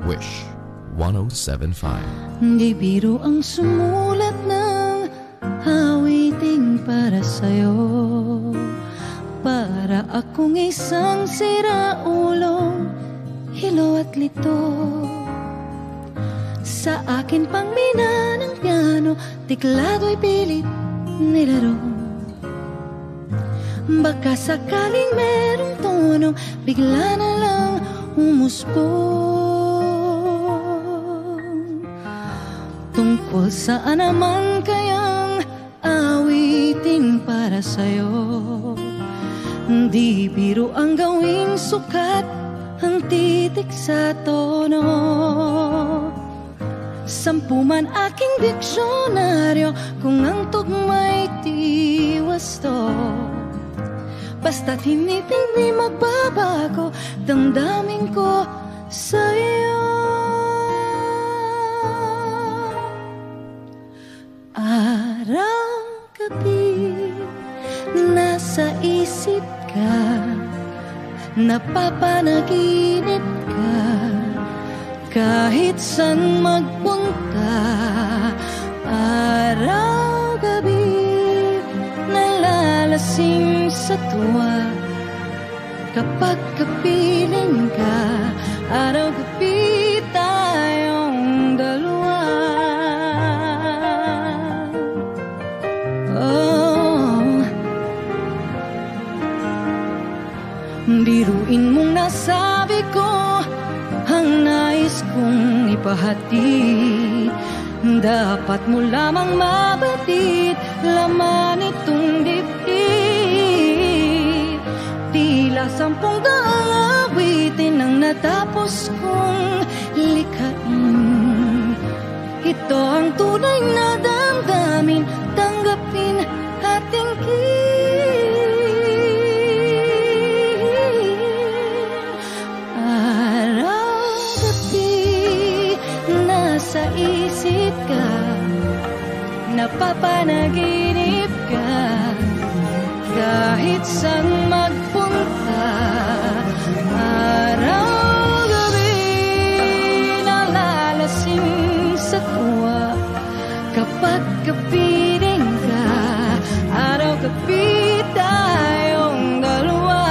Wish 107.5. Di biro ang sumulat ng awiting para sa'yo. Para akong isang siraulong hilo at lito. Sa akin pang mina ng piano, tiklado'y pilit nilaro. Baka sakaling merong tono, bigla na lang umusbong. Tungkol saan naman kayang awiting para sa'yo? Di biro ang gawing sukat ang titik sa tono. 10 man aking diksyonaryo kung ang tugma'y tiwas to. Basta't hindi magbabago damdamin ko sa'yo. Araw-gabi nasa isip ka, napapanaginip ka, kahit saan magpunta. Araw-gabi nalalasing sa tuwa, kapag kapiling ka. Araw-gabi tayong dalawa. Biruin mong nasabi ko ang nais kong ipahatid. Dapat mo lamang mabatid laman itong dibdib. Tila 10 daang awitin ang natapos kong likhain. Ito ang tunay na damdamin, tanggapin at tingin. Sa isip ka, napapanaginip ka, kahit saan magpunta. Araw-gabi nalalasing sa tuwa, kapag kapiling ka. Araw-gabi tayong dalawa.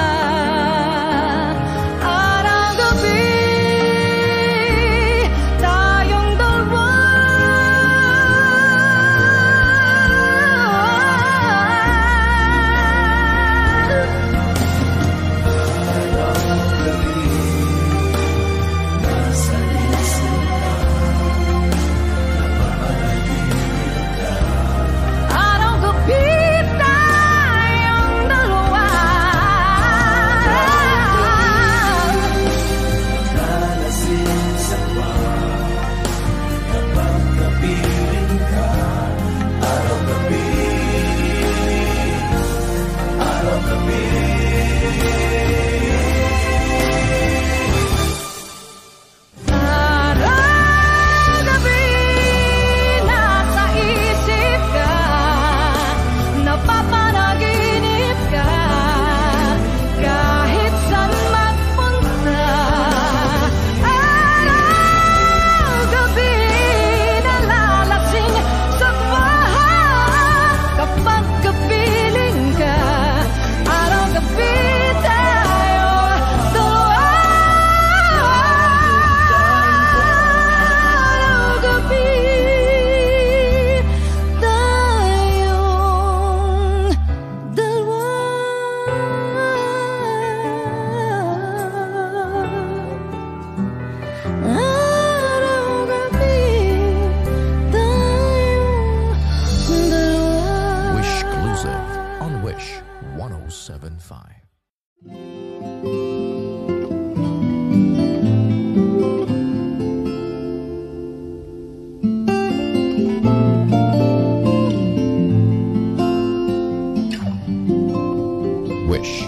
Wish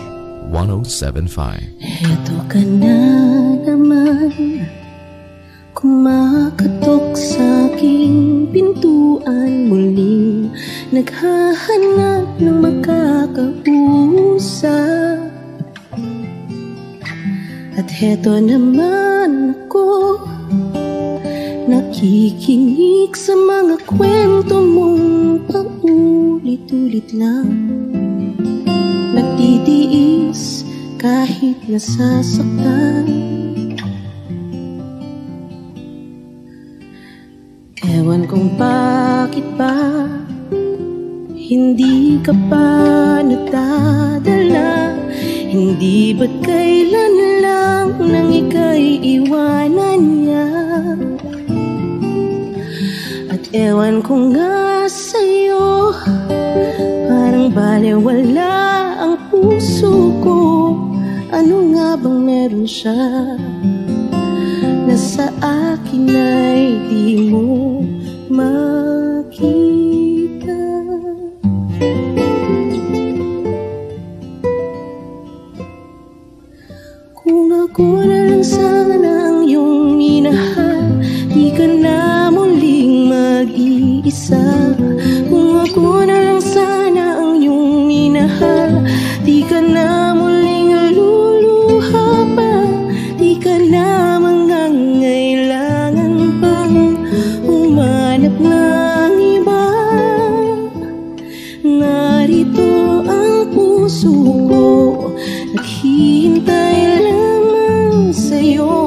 107.5. Eto ka na naman, kumakatok sa aking pintuan, muling naghahanap ng makakausap. heto naman ako, nakikinig sa mga kwento mong paulit-ulit lang, nagtitiis kahit nasasaktan. Ewan kung bakit ba hindi ka pa nadadala. Hindi ba't kailan lang nang ika'y iwanan niya? At ewan ko nga sa'yo, parang balewala ang puso ko. Ano nga bang meron siya na sa akin ay di mo makita? Kung ako na lang sana ang iyong minahal, di ka na muling mag-iisa. Kung ako na lang sana ang iyong minahal, di ka na muling luluha pa. Di ka na mangangailangan pang humanap ng iba. Narito ang puso ko, naghihintay lamang sa'yo.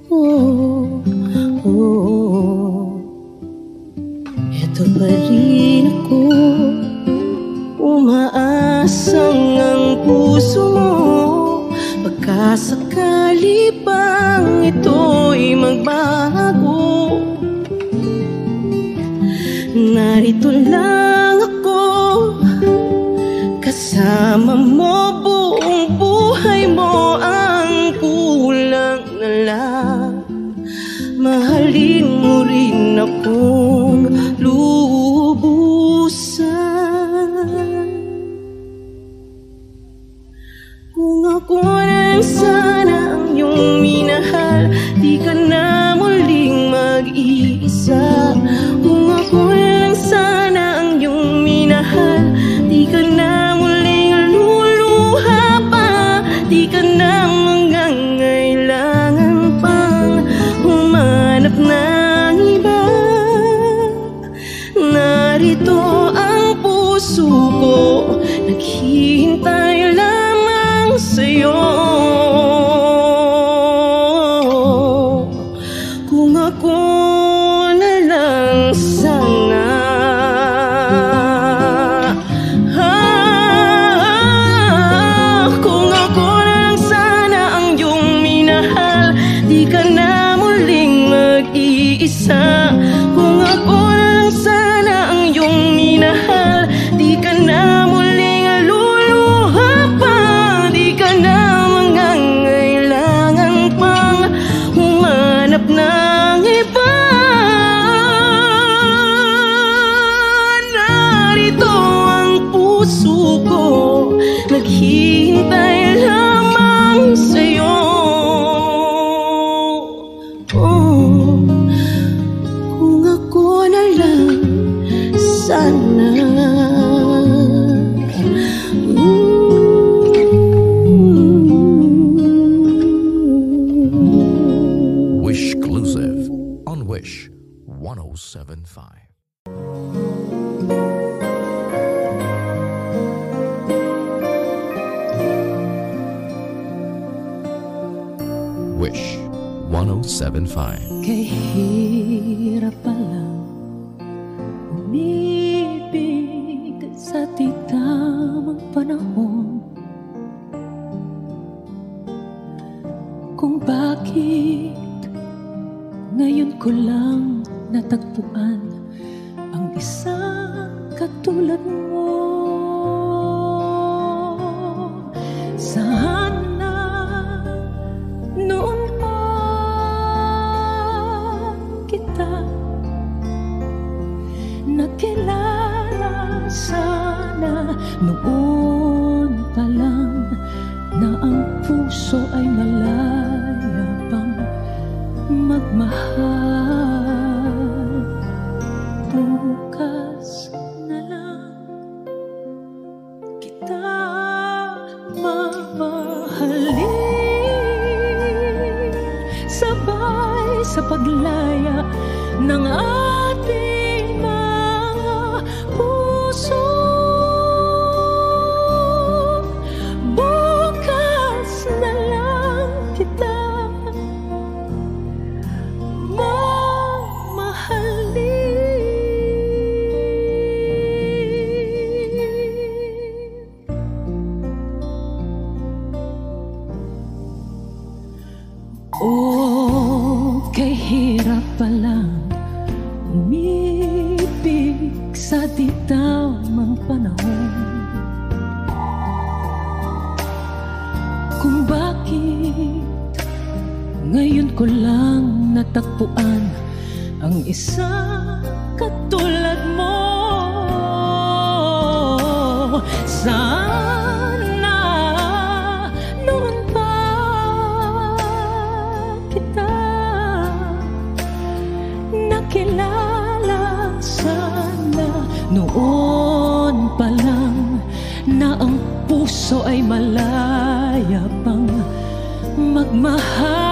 Oh, oh. Eto pa rin ako, umaasang ang puso mo. Pagkasakali bang ito'y magbago, narito lang ako, kasama mo buong buhay mo. Ang kulang na lang, mahalin mo rin akong lubusan. Kung ako na lang sana ang iyong minahal, di ka na muling mag-iisa. Kung ako na lang sana ang iyong minahal, di ka na muling luluha pa. Di ka na mangangailangan pang humanap ng iba. Narito ang puso ko, naghihintay lamang sa'yo. Kung ako na lang sana, kung ako na lang sana ang iyong minahal, di ka na muling mag-iisa. Kung ako na lang sana ang iyong minahal, di ka na muling luluha pa. Di ka na mangangailangan pang humanap ng iba. Narito ang puso ko, naghihintay lamang sa'yo. Oh, kung ako na lang sana. Wishclusive on Wish 1075. Wish 1075. Kay hirap palang umibig sa titamang panahon. Kung bakit ngayon ko lang natagpuan ang isang katulad mo. Sana noon pa kita nakilala, sana noon pa lang na ang puso ay malaya pang magmahal. Bukas na lang kita mamahal. mahalin, sabay sa paglaya ng ating mga puso. Bukas na lang kita kay hirap palang umibig sa di tamang panahon. Kung bakit ngayon ko lang natagpuan ang isang katulad mo. Sana noon pa kita nakilala, sana noon pa lang na ang puso ay malaya pang magmahal.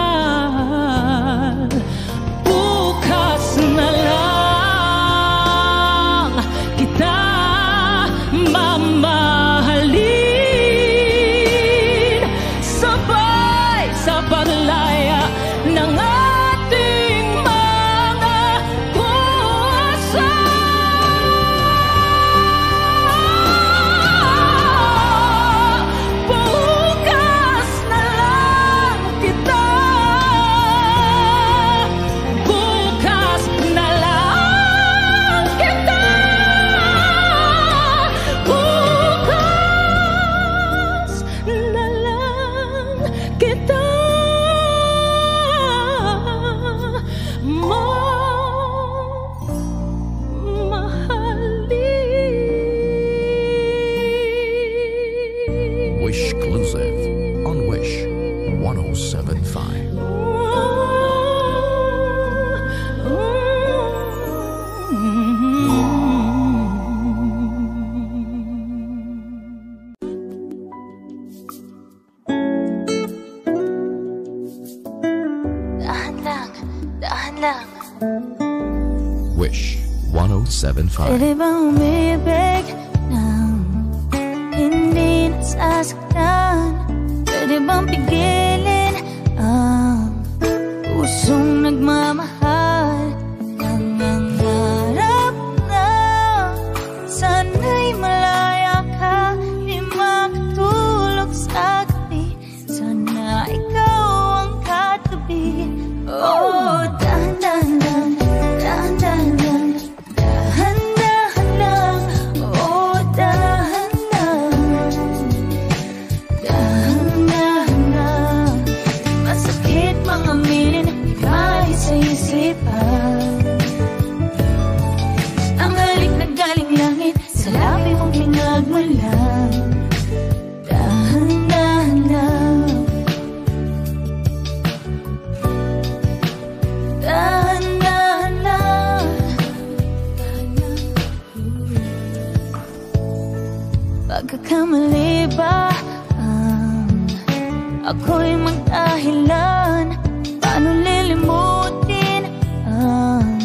Bukas na lang kita mamahalin, sabay sa paglaya ng ating mga puso. Bukas na lang kita, bukas na lang kita, bukas na lang kita mamahalin. Wish Exclusive on Wish 107.5. Dahan lang, dahan lang. Wish 107.5. Pwede bang umibig nang hindi nasasaktan? Pwede bang pigilin ang pusong nagmamahal? Nangangarap na sana'y malaya ka, di makatulog sa gabi. Sana ikaw ang katabi. Oh, dahan-dahan lang, dahan-dahan lang, dahan-dahan lang. Oh, dahan-dahan, dahan-dahan lang. Masakit mga aminin, kahit sa isipan. Ang halik na galing langit, sa labi mong pinagmulan. Dahan-dahan lang, dahan-dahan lang. Pagkakamali ba ang ako'y magdahilan? Paano lilimutin ang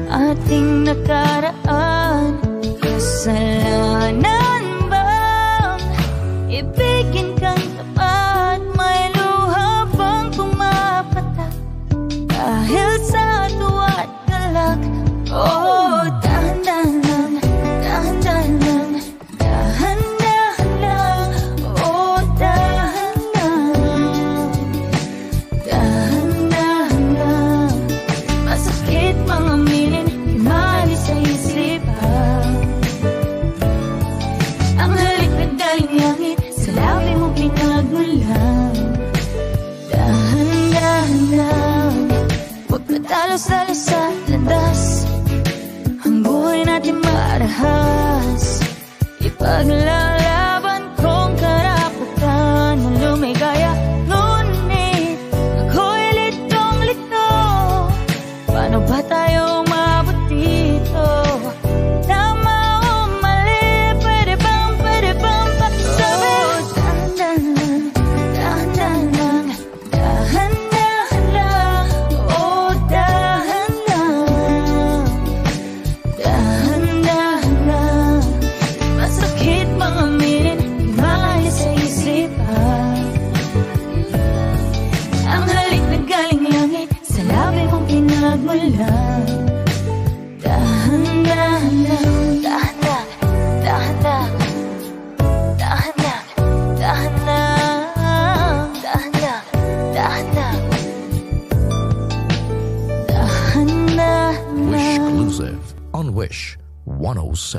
ating nakaraan? Kasalanan bang ibigin kang tapat? May luha bang pumapatak dahil sa tuwa at galak? Oh, dahan-dahan lang, dahan-dahan lang, dahan-dahan lang. Oh, dahan-dahan, dahan-dahan lang. Masakit mga aminin, di maalis sa isipan.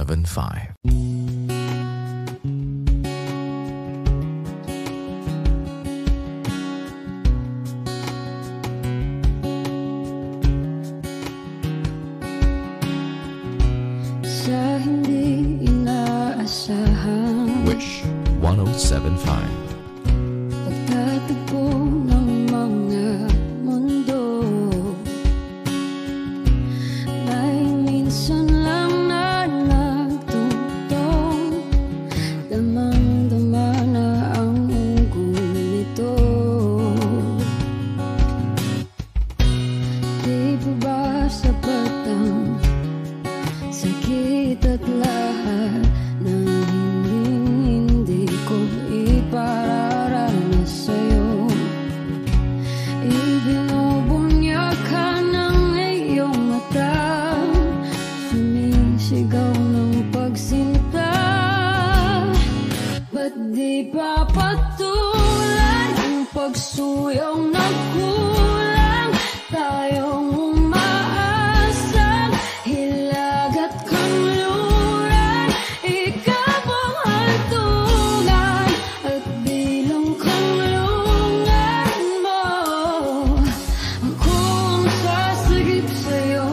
1075. Sa hindi inaasahan Wish 1075. pagtatagpo ng mga mundo, may minsan lang na nagtutong, damang-dama na ang unggoy nito. Di ba ba sapat ang sakit at lahat ng hindi ko ipararanas sa'yo? Ibinubunyag ka ng iyong mata, sumisigaw ng pagsinta. Ba't di pa patulan ang pagsuyong nagkulang? Tayong umaasang hilag at kanluran, ikaw ang hantungan at bilang kanlungan mo. Akong sasagip sa'yo.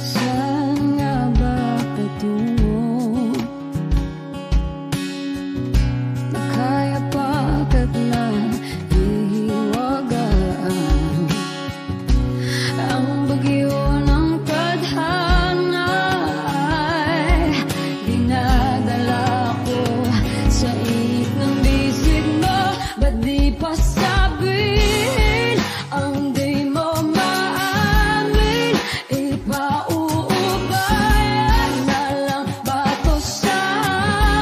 Saan nga ba patungo? Nakaya pagkat na ihiwagaan ang bagyo ng tadhana ay dinadala ko sa init ng bisig mo. Ba't di pa sabihin ang di mo maamin? Ipauubayan na lang ba to sa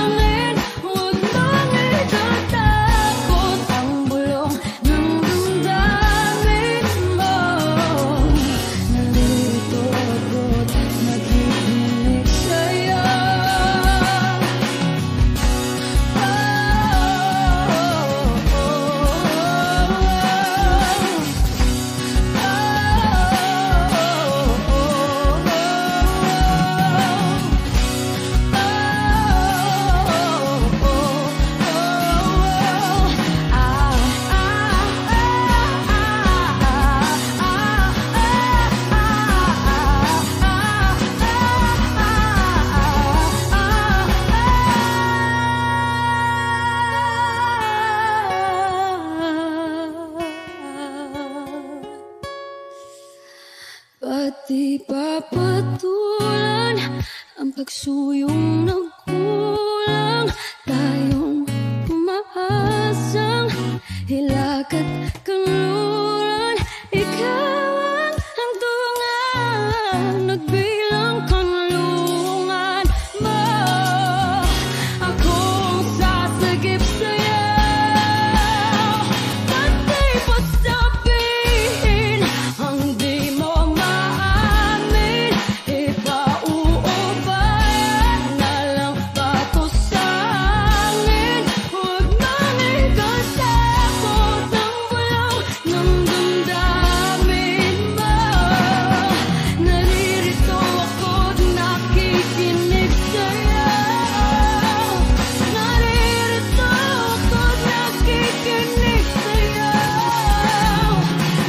amin? Huwag mong itatakot ang bulong ng damdamin mo. Nalilito ako't nakikinig sa'yo. Ba't di pa patulan ang pagsuyong nagkulang? Tayong umaasang hilag at kanluran, ikaw ang hantungan, nagbilang kanlungan mo. Akong sasagip sa'yo. Ba't di pa sabihin ang di mo maamin? Ipauubayan na lang ba to sa amin? Huwag mong ikatakot ang bulong ng damdamin mo. Naririto ako't nakikinig sa'yo. Naririto ako't nakikinig sa'yo.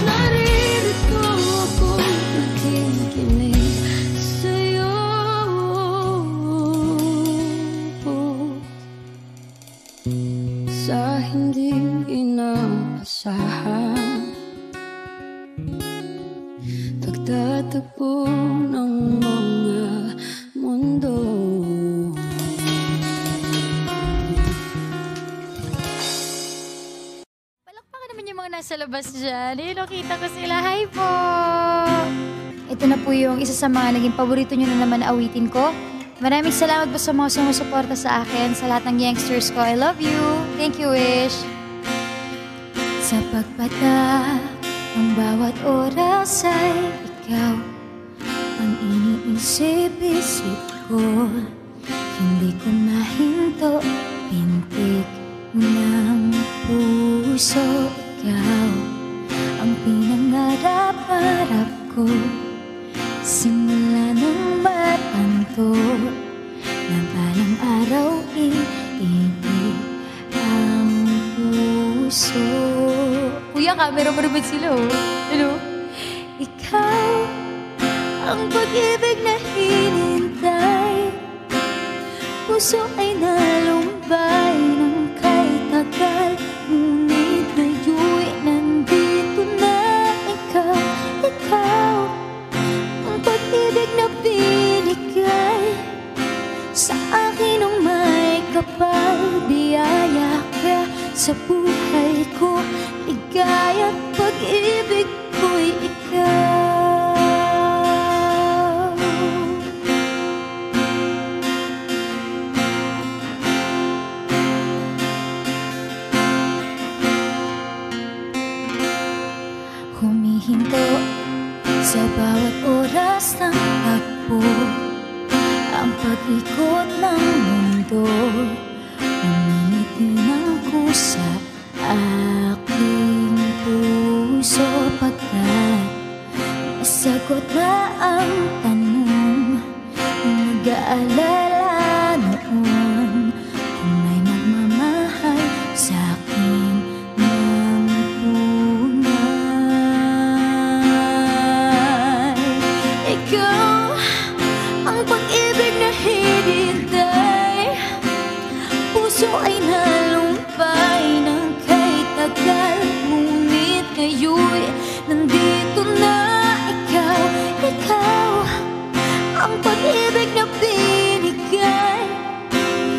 Naririto ako't nakikinig sa'yo. Sa hindi inaasahan pagtatagpo ng mga mundo. Palakpakan naman yung mga nasa labas dyan. Ayun, kita ko sila. Hi po! Ito na po yung isa sa mga naging paborito nyo na naman na awitin ko. Maraming salamat po sa mga sumusuporta sa akin, sa lahat ng youngsters ko. I love you. Thank you, Wish. Sa pagpatak ng bawat oras ay ikaw ang iniisip-isip ko. Hindi ko mahinto, pintig ng puso. Ikaw ang pinangarap-harap ko. ito na balang araw iibig ang puso. Kuya, camera mo naman sila, oh. Ano? Ikaw ang pag-ibig na hinintay, puso ay nalumbay ng kay tagal. Ngunit ngayon'y nandito na ikaw. Ikaw ang pag-ibig na binigay sa akin nung may kapal. Biyaya ka sa buhay ko, ligaya't pag-ibig ko'y ikaw. Humihinto sa bawat oras ng takbo, ang pag-ikot ng mundo. Umingiti ng kusa aking puso, pagkat nasagot na ang tanong. Nag-aalala noon kung may magmamahal sa akin ng tunay. Ikaw ang pag-ibig na hinintay, puso ay nalumpay ng kay tagal. Ngunit ngayon'y nandito na ikaw. Ikaw ang pag-ibig na binigay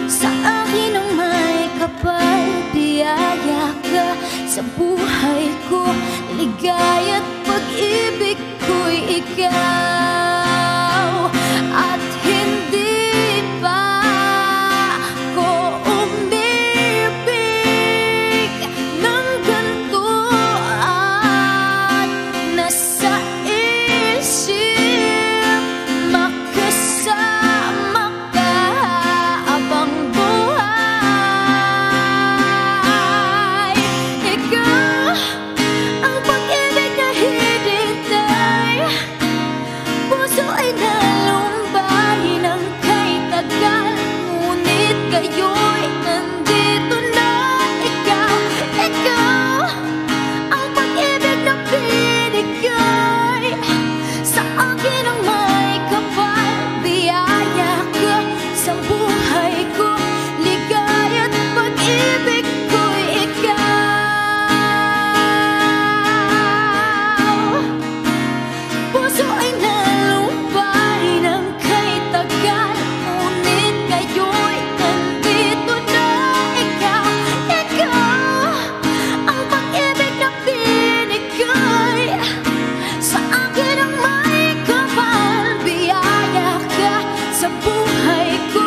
sa akin ng may kapal. Biyaya ka sa buhay ko, ligaya't pag-ibig ko'y ikaw. At hindi pa ko umibig ng ganito, at nasa isip makasama ka habang buhay. Ikaw ang pag-ibig na hinintay, puso ay nalumbay ng kay tagal. Ngunit ngayon'y nandito na ikaw. Ikaw ang pag-ibig na binigay sa akin ng may kapal. Biyaya ka sa buhay ko, ligaya't pag-ibig ko'y ikaw. Puso ay nalumbay ng kay tagal. Ngunit ngayon'y nandito na ikaw. Ikaw ang pag-ibig na binigay sa akin ng may kapal. Biyaya ka sa buhay ko,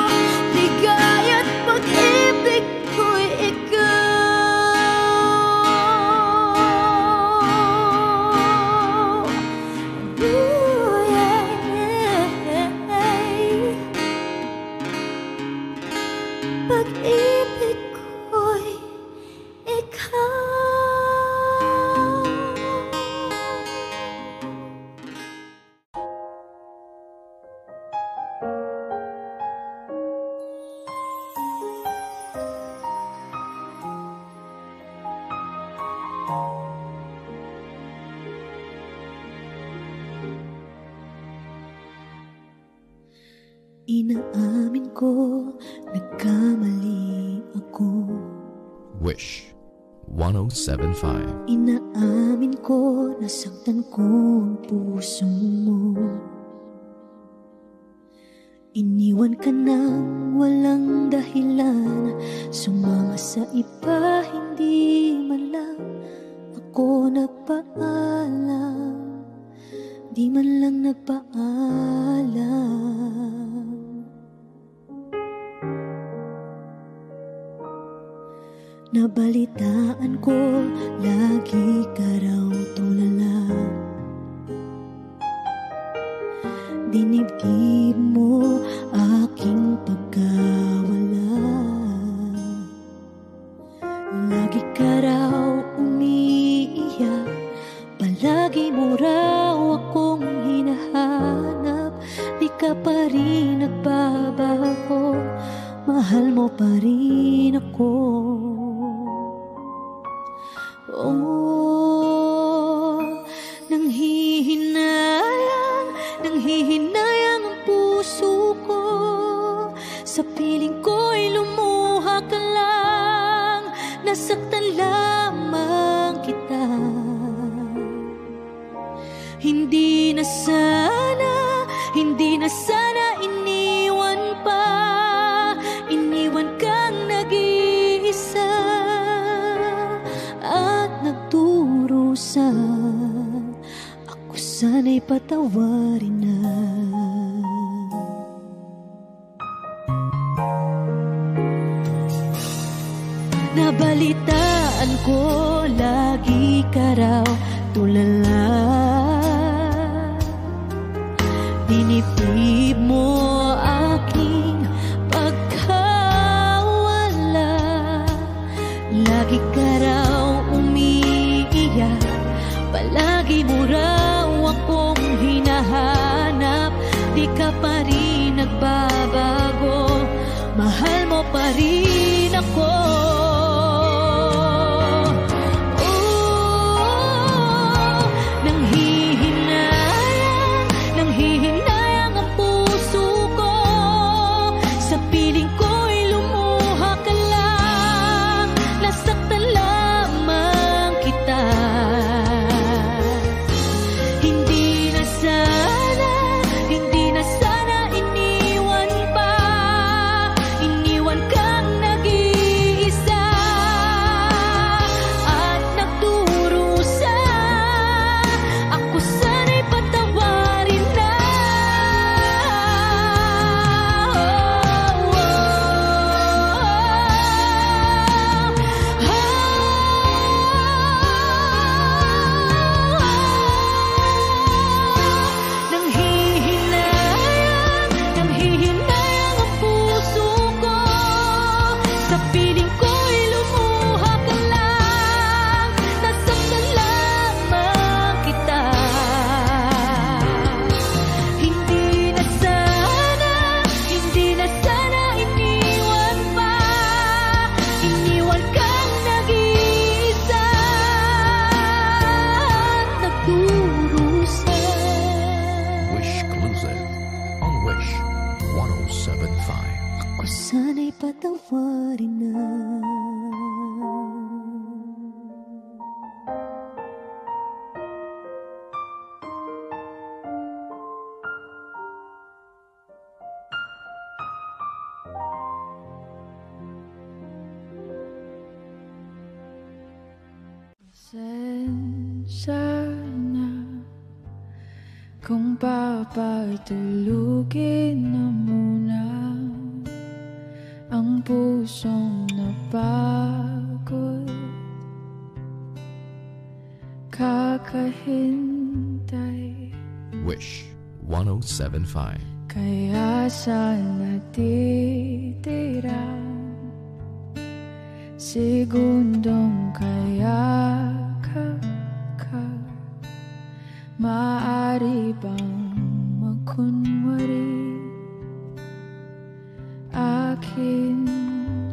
ligaya't pag-ibig ko'y ikaw. Ooh, yeah, yeah. Pag-ibig ko'y ikaw. Inaamin ko, nagkamali ako. Wish 1075. Inaamin ko, nasaktan ko ang puso mo. Iniwan ka nang walang dahilan, sumama sa iba, hindi man lang ako nagpaalam. Di man lang nagpaalam. Nabalitaan ko, lagi ka raw tulala. Dinibdib mo aking pagkawala. Lagi ka raw umiiyak, palagi mo raw akong hinahanap. Di ka pa rin nagbabago, mahal mo pa rin ako. Oh, nanghihinayang ang puso ko, sa piling ko'y lumuha ka lang, nasaktan lamang kita. Hindi na sana iniwan kang nag-iisa at nagdurusan. Ako sana'y patawarin na. Nabalitaan ko lagi ka raw tulala, dinipib mo aking pagkawala. Lagi ka raw umiiyak, palagi mo raw akong hinahanap. Di ka pa rin nagbabago, mahal mo pa rin ako. Nanghihinayang ang puso ko, sa piling ko'y lumuha ka lang, nasaktan lamang kita. Hindi na sana iniwan kang nag-iisa at nagdurusa. Ako sana'y patawarin na. Nanghihinayang ang puso ko, sa piling ko'y lumuha ka lang, nasaktan lamang kita. Hindi na sana iniwan kang nag-iisa at nagdurusa. Wish Exclusive on Wish 1075. Ako sana'y patawarin na. Pasensya na kung papatulugin na muna ang pusong napagod. Kakahintay, Wish 1075. kaya sa natitirang segundong kayakap ka, maaari bang magkunwari akin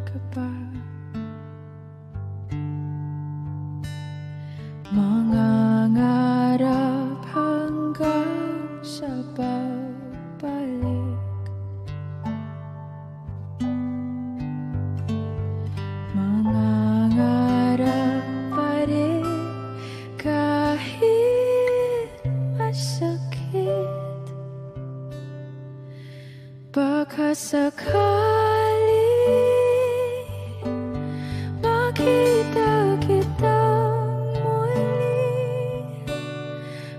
ka pa? Mangangarap hanggang sa pagbalik, mangangarap pa rin kahit masakit. Baka sakali makita kitang muli,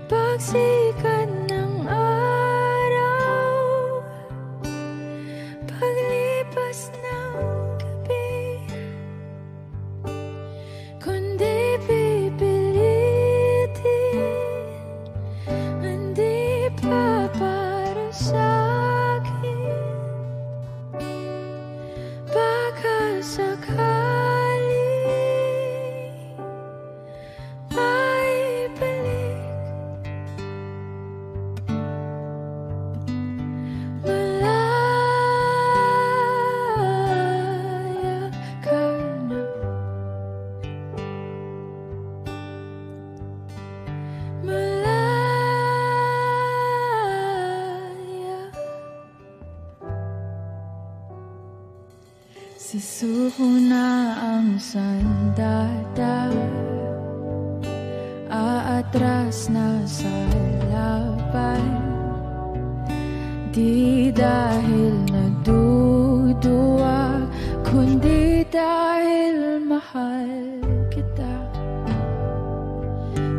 pagsikat ng araw, paglipas ng gabi. Kundi pipilitin, hindi pa para sa'kin. Susuko na ang sandata, aatras na sa laban. Di dahil naduduwa, kundi dahil mahal kita.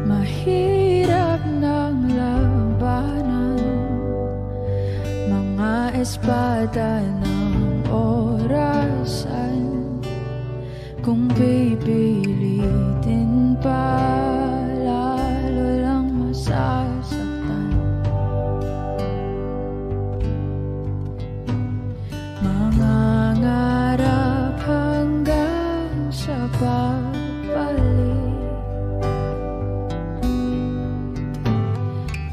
Mahirap ng labanan, mga espada ng orasan. Kung pipilitin pa, lalo lang masasaktan. Mangangarap hanggang sa pagbalik,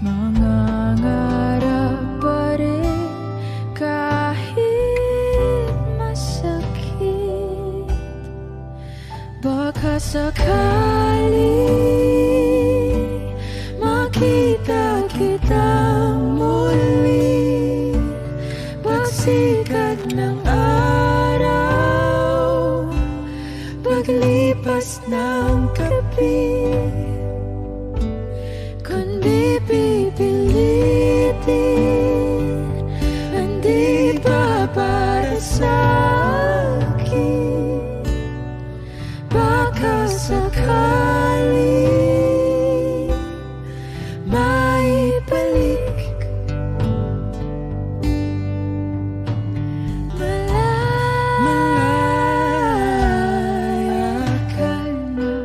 mangangarap pa rin kahit masakit. Baka sakali makita kita muli, pagsikat ng araw, paglipas ng gabi. Kundi pipilitin, hindi ba para sa akin? Baka sakali maibalik. Malaya ka na,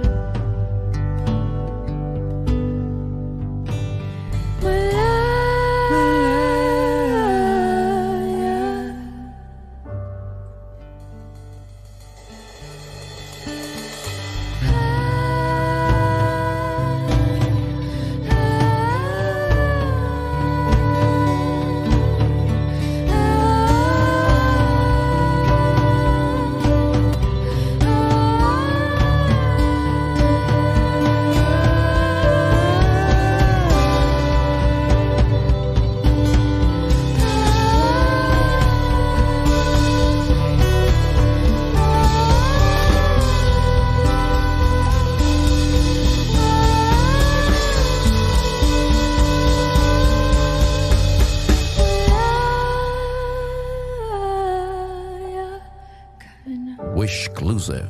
Wishclusive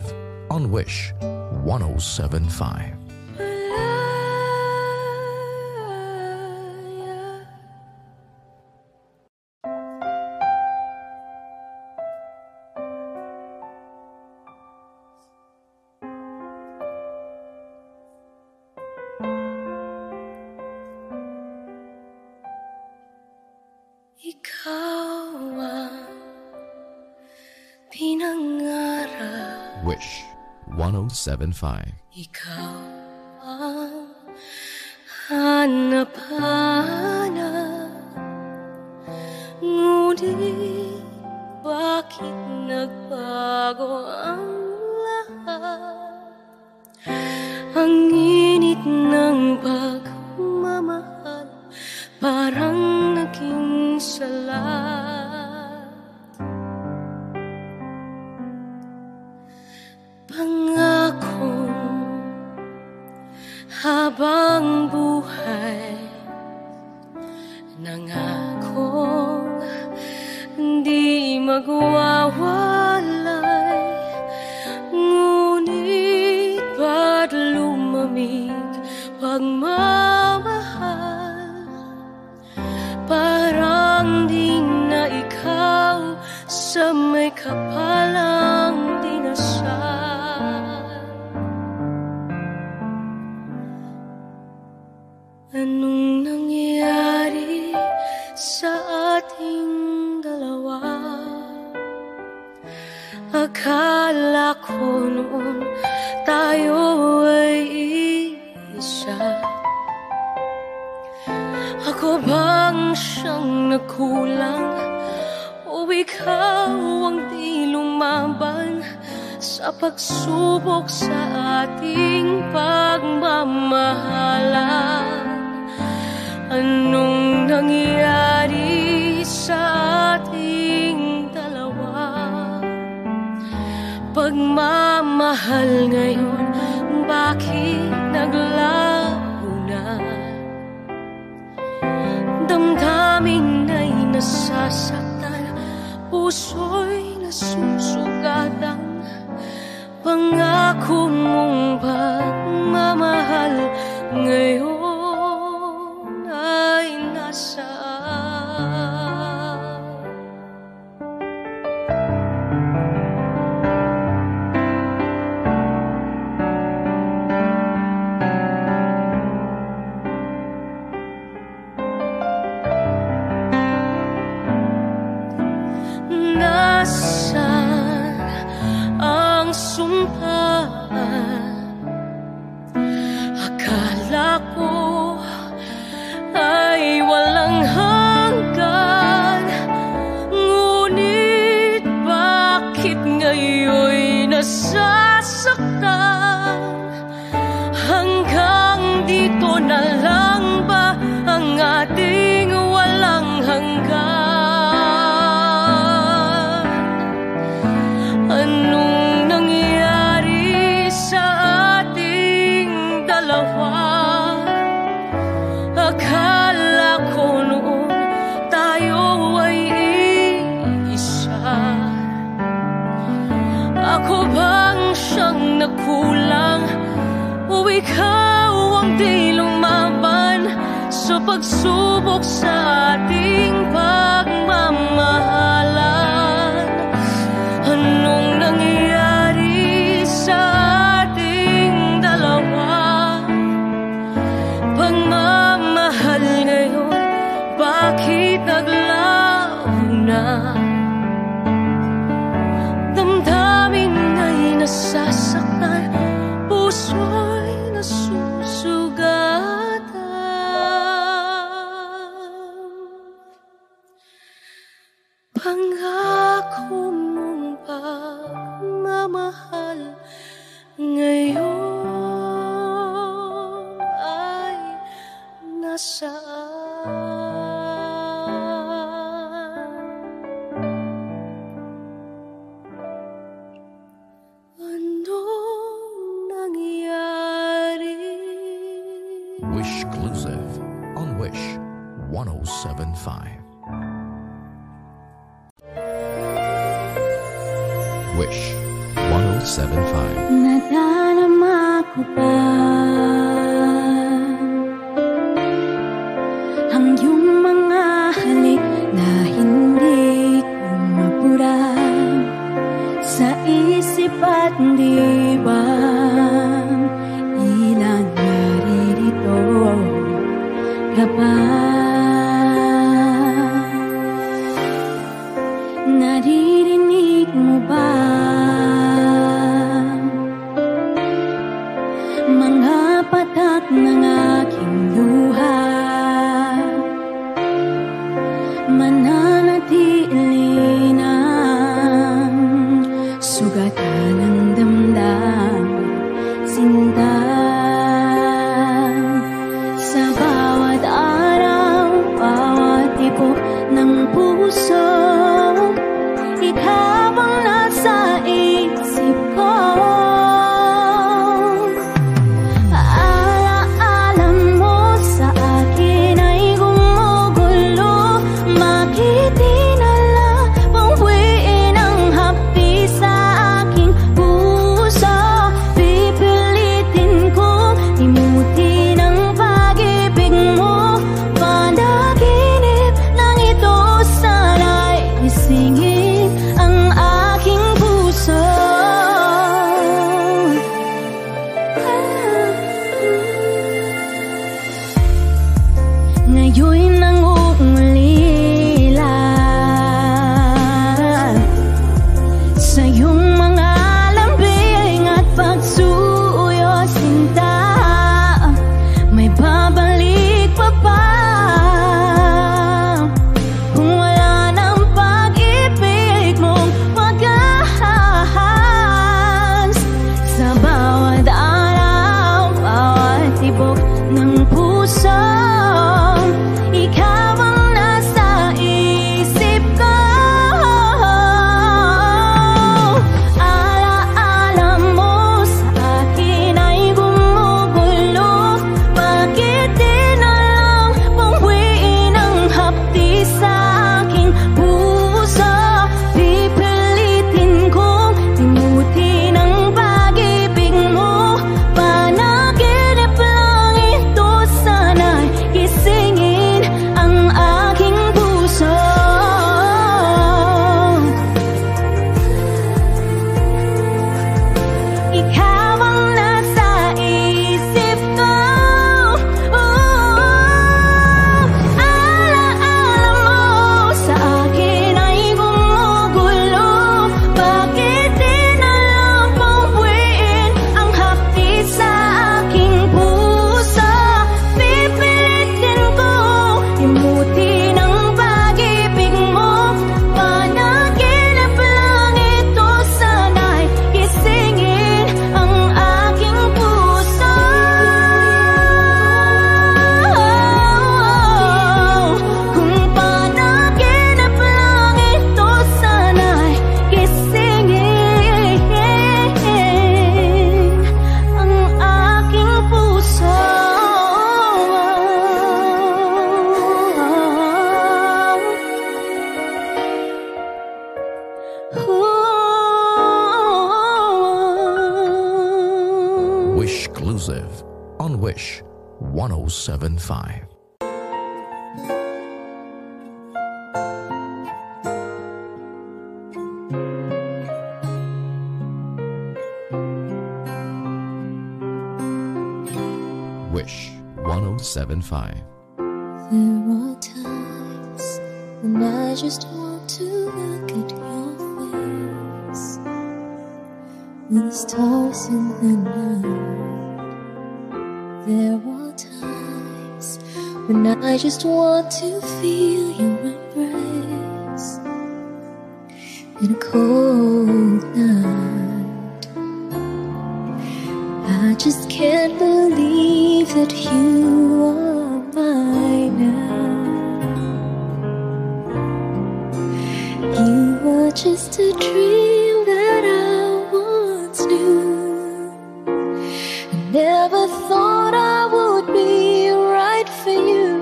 on Wish 1075. Ikaw ang pinangarap, Wish 1075. ikaw ang hanap-hanap. Ngunit bakit nagbago ang lahat? Ang init ng pagmamahal parang naging salat. Pangakong habang buhay, nangakong di magwawalay. Ngunit ba't lumamig pagmamahal? Parang di na ikaw sa may kapalang dinasal. Anong nangyari sa ating dalawa? Akala ko noon tayo ay isa. Ako bang siyang nagkulang? O ikaw ang di lumaban sa pagsubok sa ating pagmamahalan? Anong nangyari sa ating dalawa? pagmamahal ngayon, bakit naglaho na? Damdamin ay nasasaktan, puso'y nasusugatan. Pangako mong pagmamahal ngayon ay nasaan? Nasaan ang sumpaan? Akala ko ay walang hanggan, ngunit bakit ngayon'y nasasaktan? Hanggang dito na lang ba ang ating walang hanggan? Anong nangyari sa ating dalawa? Akala ko noon tayo ay iisa. Ako bang siyang nakulang, o ikaw ang di lumaban sa pagsubok sa ating pagmamahalan? Anong nangyari sa ating dalawa? Pagmamahal ngayon, bakit naglaho na? Damdamin ay nasasaktan, puso'y nasusugatan. Pangako mong pagmamahal ngayon ay nasaan? Anong nangyari? Wishclusive on Wish 107.5. Wish 107.5. Nadarama ko pa ang iyong mga halik na hindi ko mapura sa isip at diwan. Ilan naririto ka ba? Naririnig mo ba mga patak ng aking luha? Mananatili ng sugatan ng damdamin, sinta. Sa bawat araw, bawat tibok ng puso, ikaw ang nasa isip ko. Alaala mo sa akin ay gumugulo. Bakit dinala pangwiin ang hapdi sa aking puso? Pipilitin kong limutin ang pag-ibig mo. Panaginip lang ito, sana'y on Wish 1075. Wish 1075. There are times when I just want to look at your face, with the stars in the night. There are times when I just want to feel your embrace in a cold night. I just can't believe that you are mine now. You were just a dream that I once knew. I never thought I would be right for you.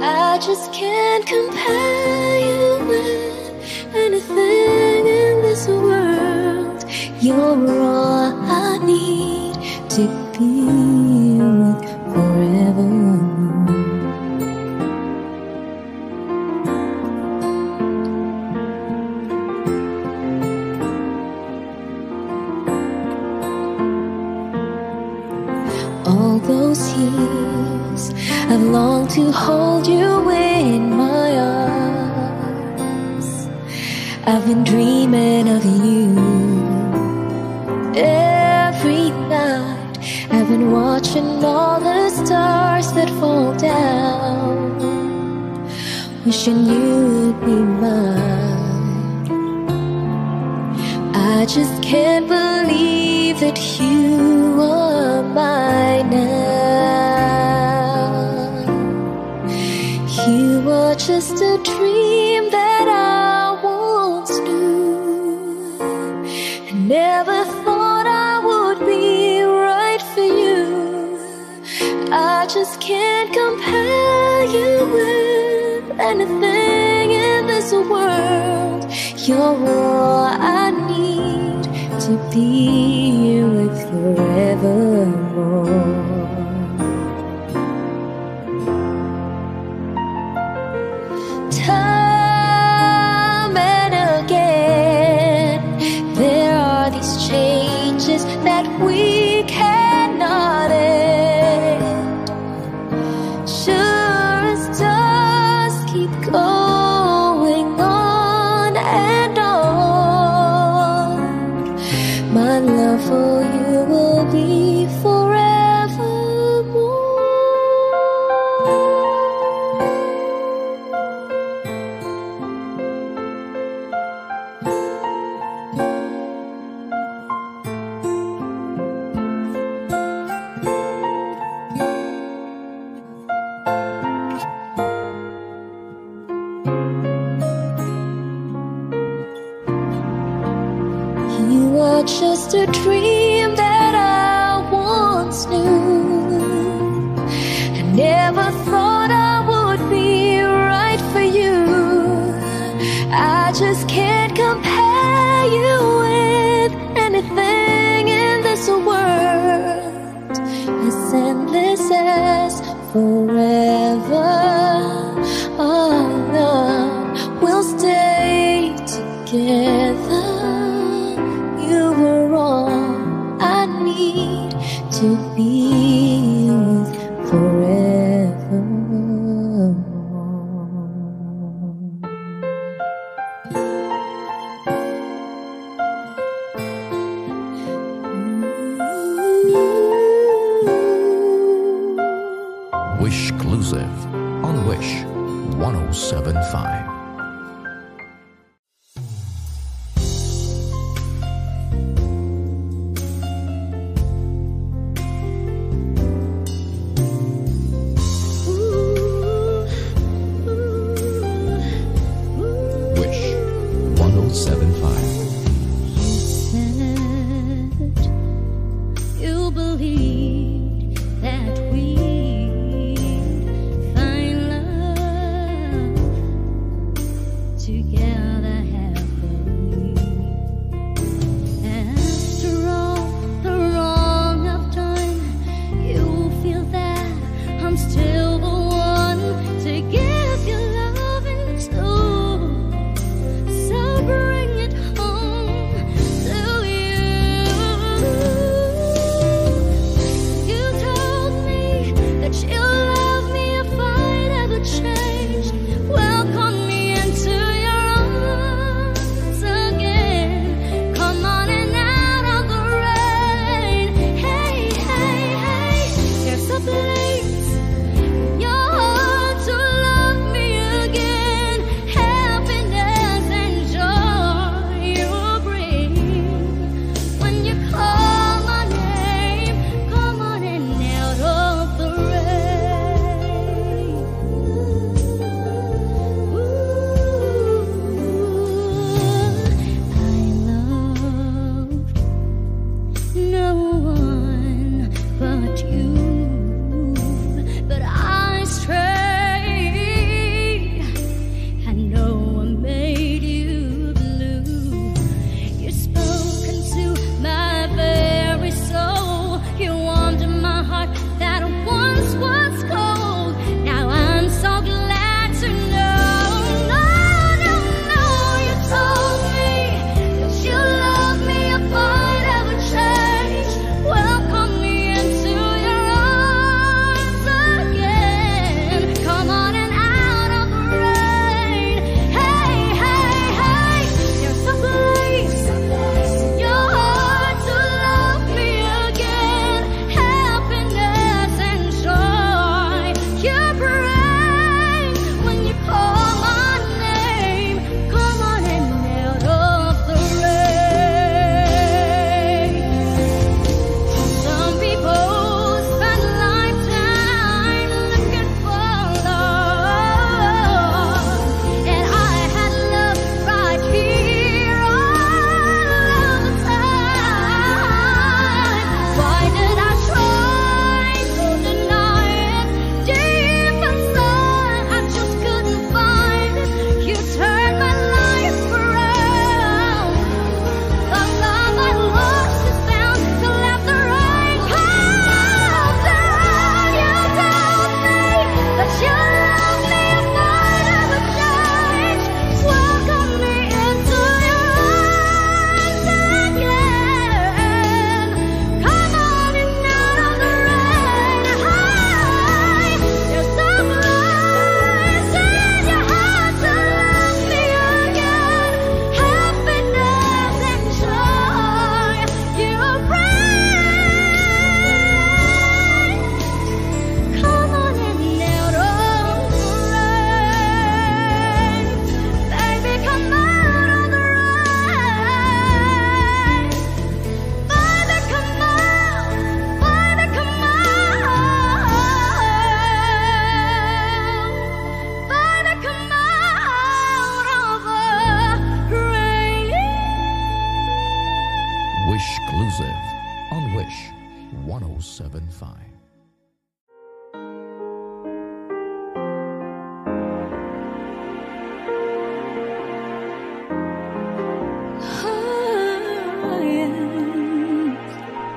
I just can't compare you with anything in this world. You're all I need to be with forever. All those years I've longed to hold you in my arms. I've been dreaming of you every night. I've been watching all the stars that fall down, wishing you'd be mine. I just can't believe that you are mine now. You were just a dream that I once knew. I never thought I would be right for you. I just can't compare you with anything in this world. You're all I need to be with forevermore. Time and again, there are these changes that we cannot end. Sure as stars keep going on and on, my love for you will be forevermore. You are just a dream that I once knew. I never thought I would be right for you. I just can't compare you with anything in this world. As endless as forever. Oh no, we'll stay together. You were all I need to be with forever. Wish Exclusive on Wish 1075. Wish 1075. You believed that we'd find love together happily. After all the wrong of time, you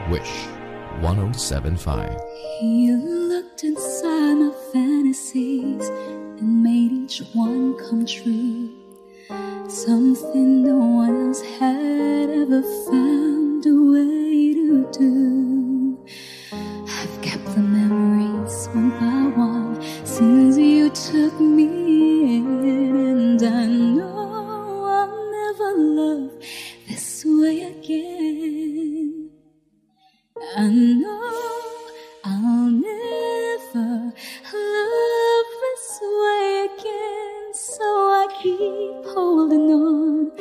Wish 1075. You looked inside my fantasies and made each one come true. Something no one else had ever found a way to do. I've kept the memories one by one since you took me in, and I know I'll never love this way again. I know I'll never love this way again, so I keep holding on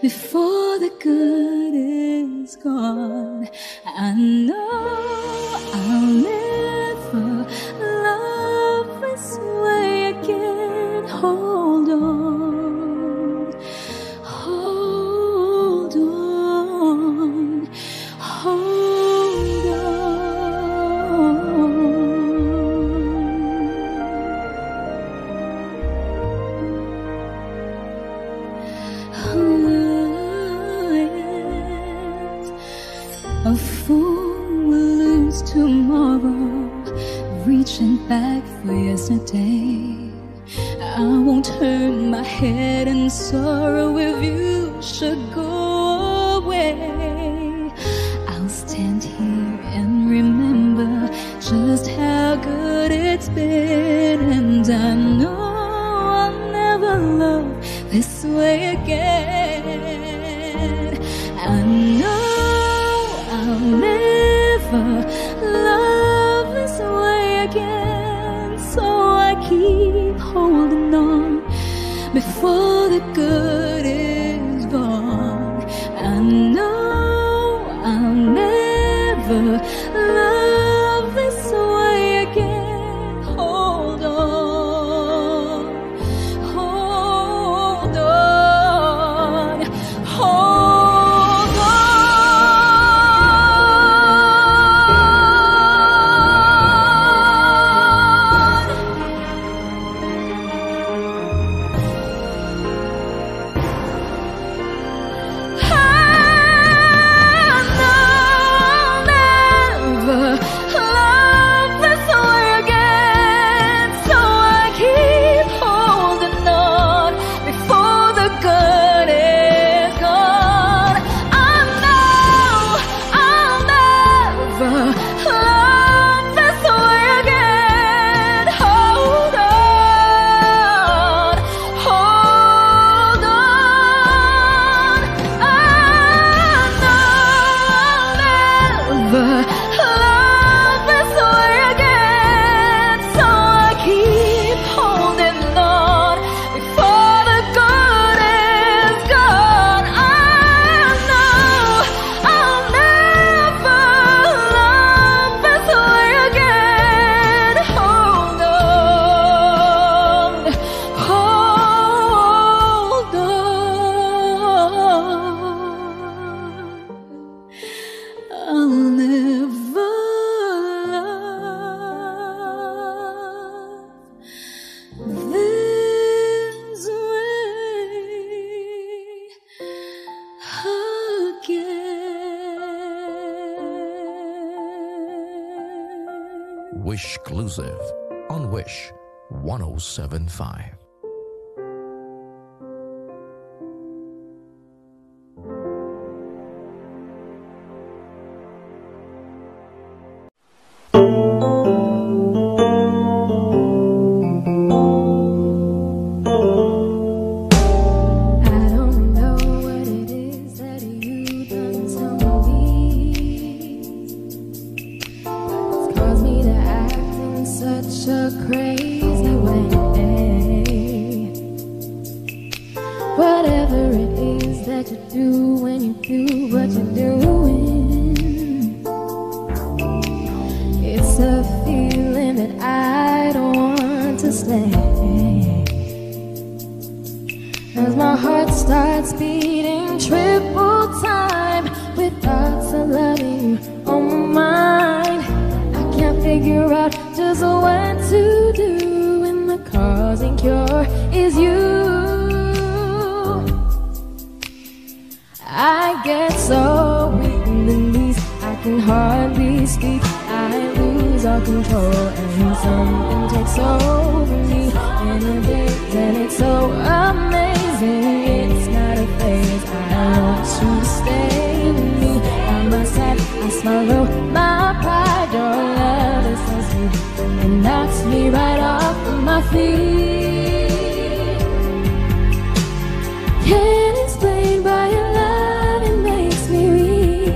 before the good is gone. I know I'll never love this way again. Hold on, hold on, hold on. A fool will lose tomorrow, reaching back for yesterday. I won't turn my head in sorrow if you should go away. I'll stand here and remember just how good it's been, and I know I'll never love this way again. I know I'll never love this way again, so I keep holding on before the good is gone. I know I'll never love this way again. Hold on, hold on, hold on. Wish exclusive on Wish 1075. As my heart starts beating triple time with thoughts of loving you on my mind, I can't figure out just what to do when the cause and cure is you. I get so weak in the knees, I can hardly speak, I lose all control, and something takes over me in a daze, and it's so amazing. It's not a phase. I want you to stay with me. By my side, I swallow my pride. Your love is so sweet, it knocks me right off of my feet. Can't explain why your love, it makes me weak.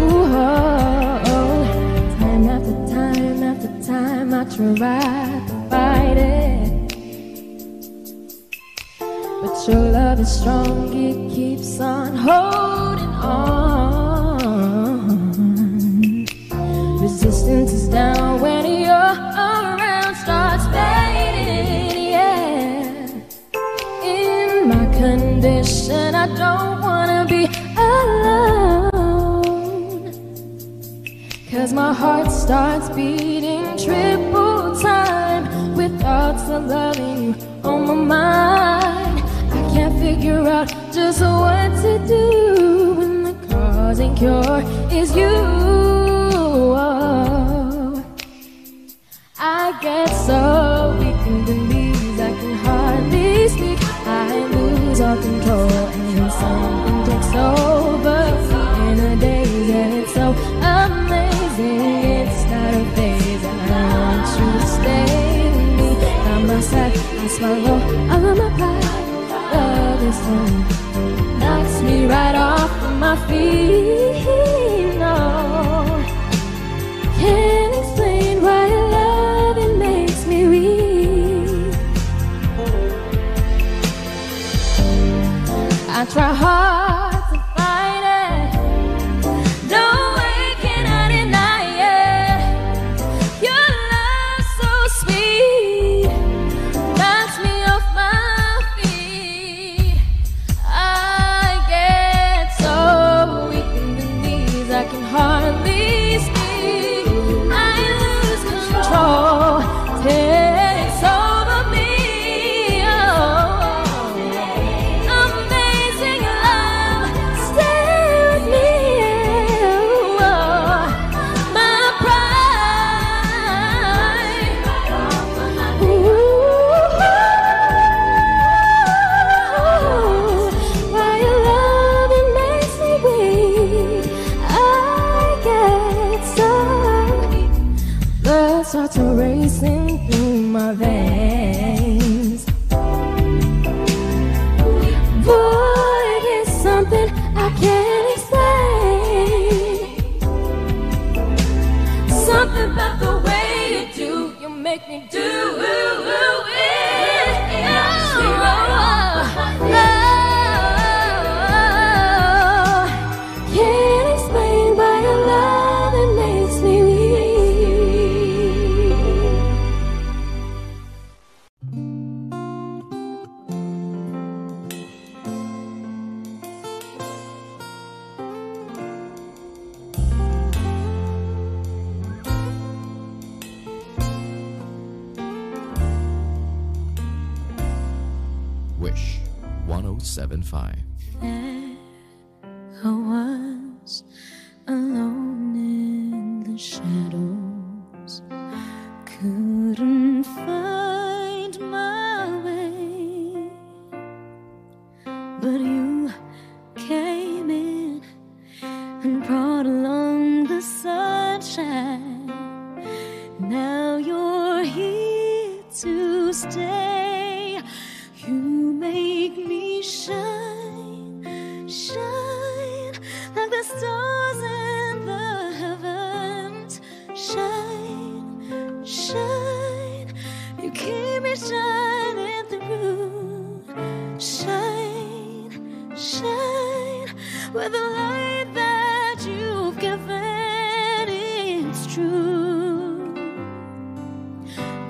Ooh, oh, oh. Time after time after time, I try to fight it, but your love is strong, it keeps on holding on. Resistance is down when you're around, starts fading, yeah. In my condition, I don't wanna be alone, 'cause my heart starts beating triple time with thoughts of loving you on my mind. I can't figure out just what to do when the cause and cure is you. Oh, I get so weak in the knees, I can hardly speak. I lose all control, and something takes over in a daze, and it's so amazing. It's not a phase, and I want you to stay with me. By my side, I swallow all of my pride. Love is so, knocks me right off of my feet. No, can't explain why your love, it makes me weak. I try hard to fight it, no way can I deny it. Your love's so sweet, knocks me off my feet. I get so weak in the knees, I can hardly speak. I lose control, takes over me. Oh, amazing love, stay with me. Oh, my pride. Ooh, why your love, it makes me weak. I get so, blood starts racing through my veins. Boy, it's something I can't explain. Something about the way you do, you make me do it. Can't explain why your love, it makes me weak. Wish 1075. I was alone in the shadows, couldn't find my way, but you came in and brought along the sunshine. Now you're here to stay. You make me shine, shine like the stars in the heavens. Shine, shine, you keep me shining through. Shine, shine, with the light that you've given, it's true.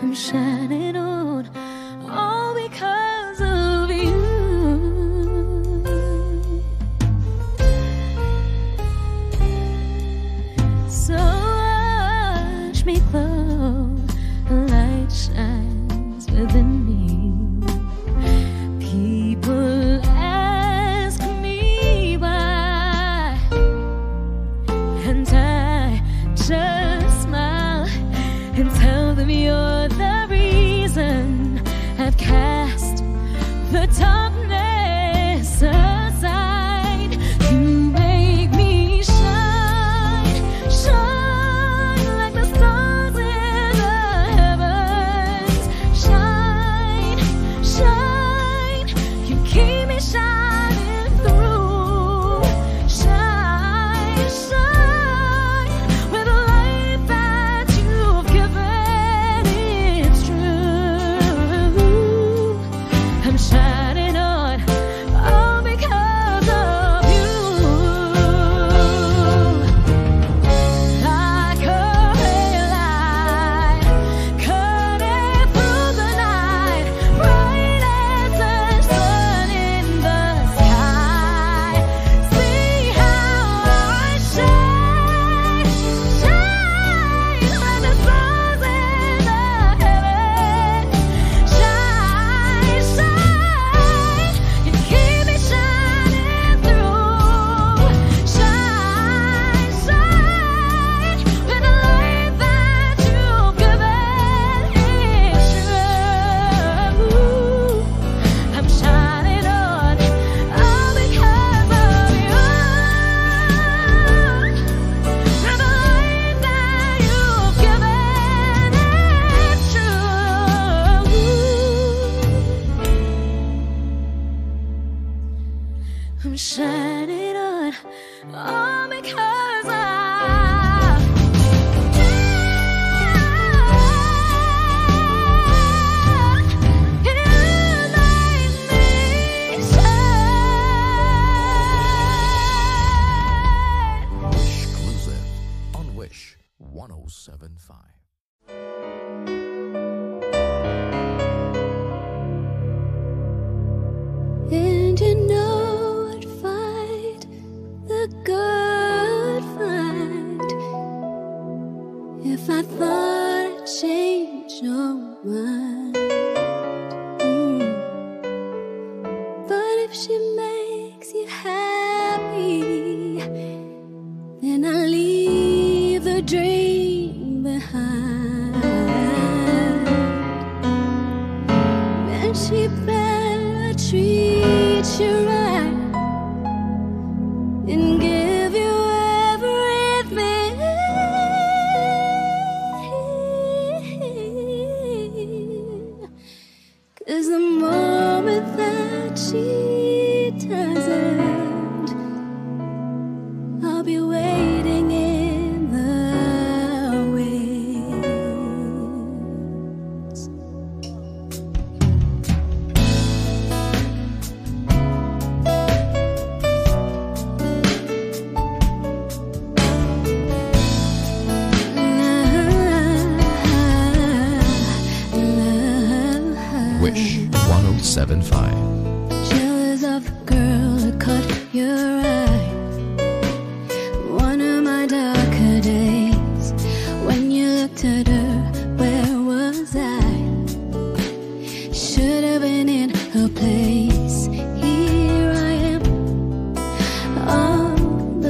I'm shining on, all because of you. So watch me glow, a light shines within me. People ask me why, and I darkness aside. You make me shine, shine like the stars in the heavens. Shine, shine, you keep me shining through. Shine, shine, with the light that you've given, it's true. I'm shining on, all because of you. Like a ray light, cutting through the night, bright as the sun in the sky. See how I shine, shine like the stars in the heavens. Shine, shine, you keep me shining through. Shine, shine, with the light that you've given, it's true. I'm shining on, all because of you. With the light that you've given, it's true. I'm shining on, all because of you. You make me shine. Exclusive on Wish 1075. And you know I'd fight the good fight if I thought I'd change your mind. But if she makes you happy, then I'll leave the dream behind. And she better treat you right and give you everything. 'Cause the moment that she doesn't, I'll be waiting in the wings. Wish 1075. Jealous of the girl who caught your eye. One of my darker days, when you looked at her, where was I? Should have been in her place. Here I am, all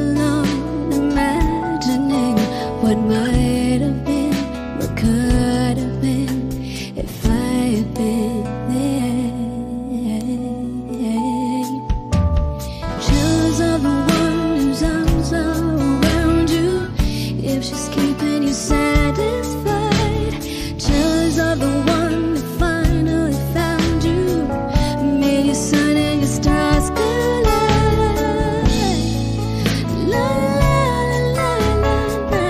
alone, imagining what might have been, what could have been, if I had been there. Jealous of the one whose arms are around you, if she's keeping you satisfied. Jealous of the one that finally found you, made your sun and your stars collide. La la la la la.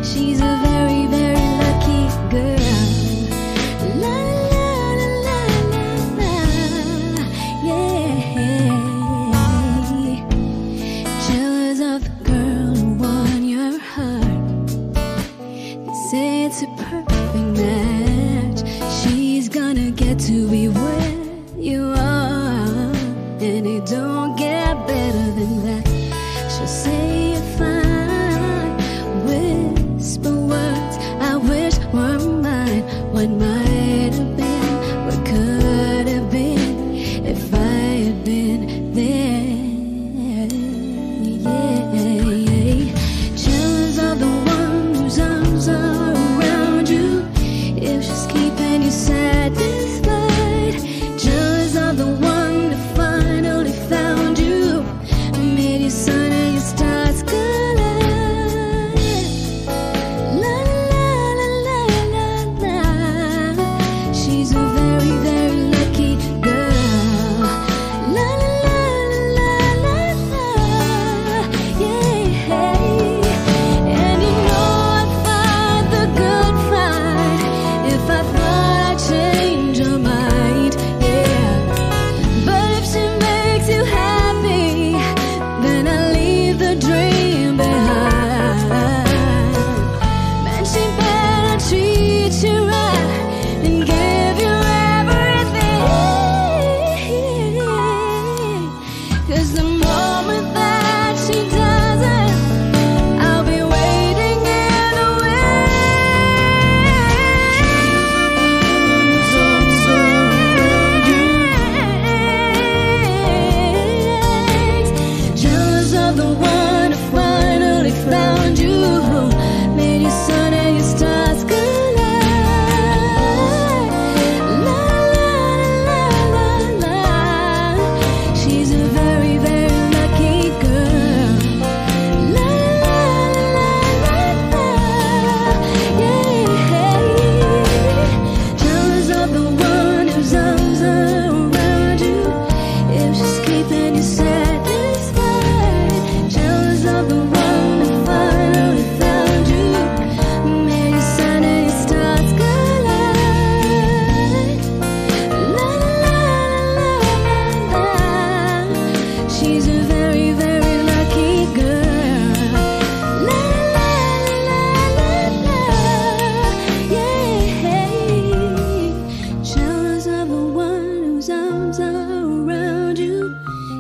She's a very, very lucky girl. La la la la la. Yeah. Jealous of the girl who won your heart. They say it's a perfect match. She's gonna get to be where you are, and it don't get better than that. She'll say you're fine, whisper words I wish were mine. What might have been, what could have been, if I had been there. Yeah. Jealous of the one whose arms are around you, if she's keeping you satisfied. Jealous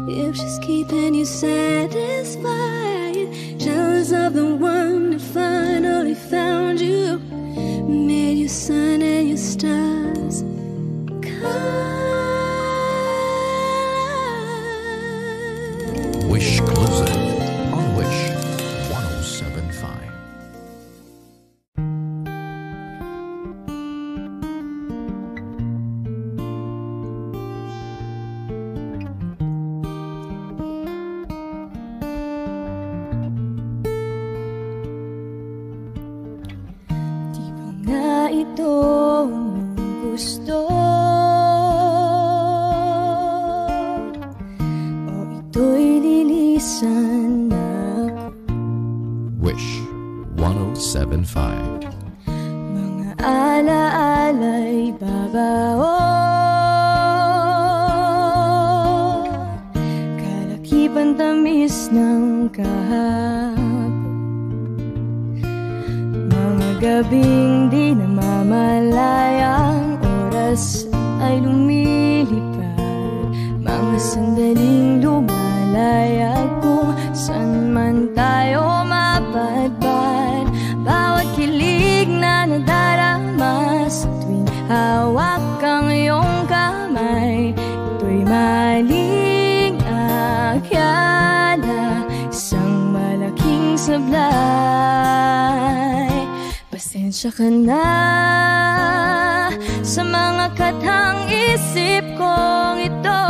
if she's keeping you satisfied. Jealous of the one that finally found you, made you sun and your stars collide. Wish Closer on Wish 107.5. Ito ang gusto, o ito'y lilisan na Wish 107.5. mga alaala'y babaon, kalakipan tamis ng kahapon, mga gabing di namamalayang oras ay lumilipad, mga sandaling lumalayag kung saan man tayo mapadpad. Bawat kilig na nadarama sa tuwing hawak ang iyong kamay, ito'y maling akala, isang malaking sablay. Pasensya ka na sa mga kathang isip kong ito,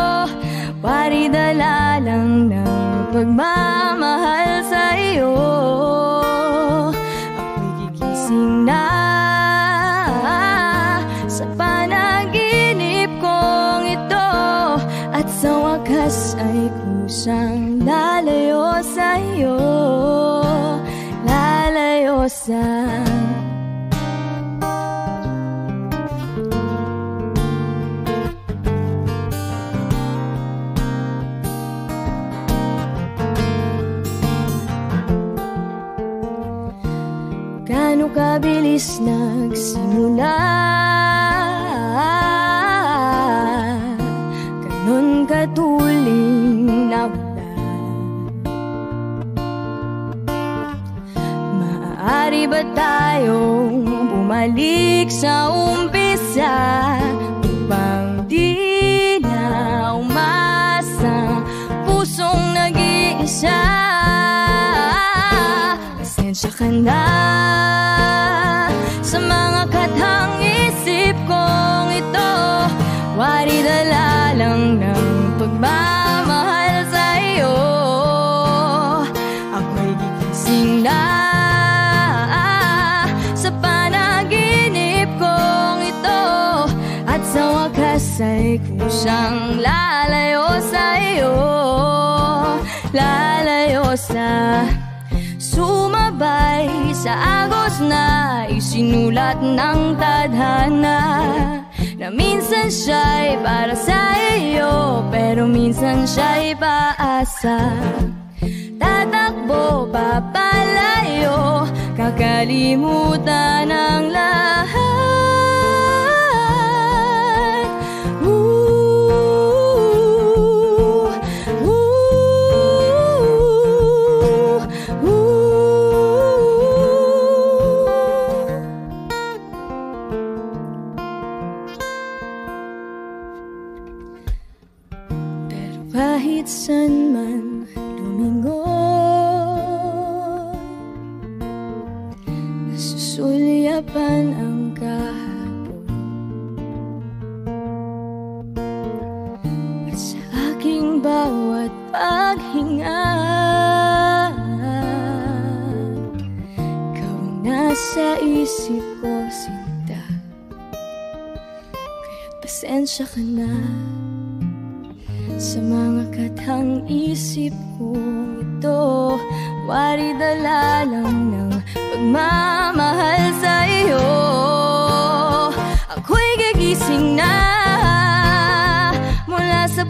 paridala lang ng pagmamahal sa iyo. Ako'y gigising na sa panaginip kong ito, at sa wakas ay kusang lalayo sa iyo, lalayo sa gaano kabilis nagsimula, ganon katuling nawala. Maaari ba tayong bumalik sa umpisa, upang di na umasa pusong nag-iisa? Pasensya ka na sa mga kathang isip kong ito, waridala lang ng pagmamahal sa iyo. Ako'y gigising na sa panaginip kong ito, at sa wakas ay kusang lalayo sa iyo, lalayo sa sumabay sa agos na isinulat ng tadhana, na minsan siya'y para sa iyo, pero minsan siya'y paasa. Tatakbo papalayo, kakalimutan ang lahat. Kahit san man lumingon, nasusulyapan ang kahapon, at sa aking bawat paghinga, ikaw ang nasa isip ko, sinta. Kaya't pasensya ka na sa mga kathang isip kong ito, waridala lang ng pagmamahal sa iyo. Ako'y gigising na mula sa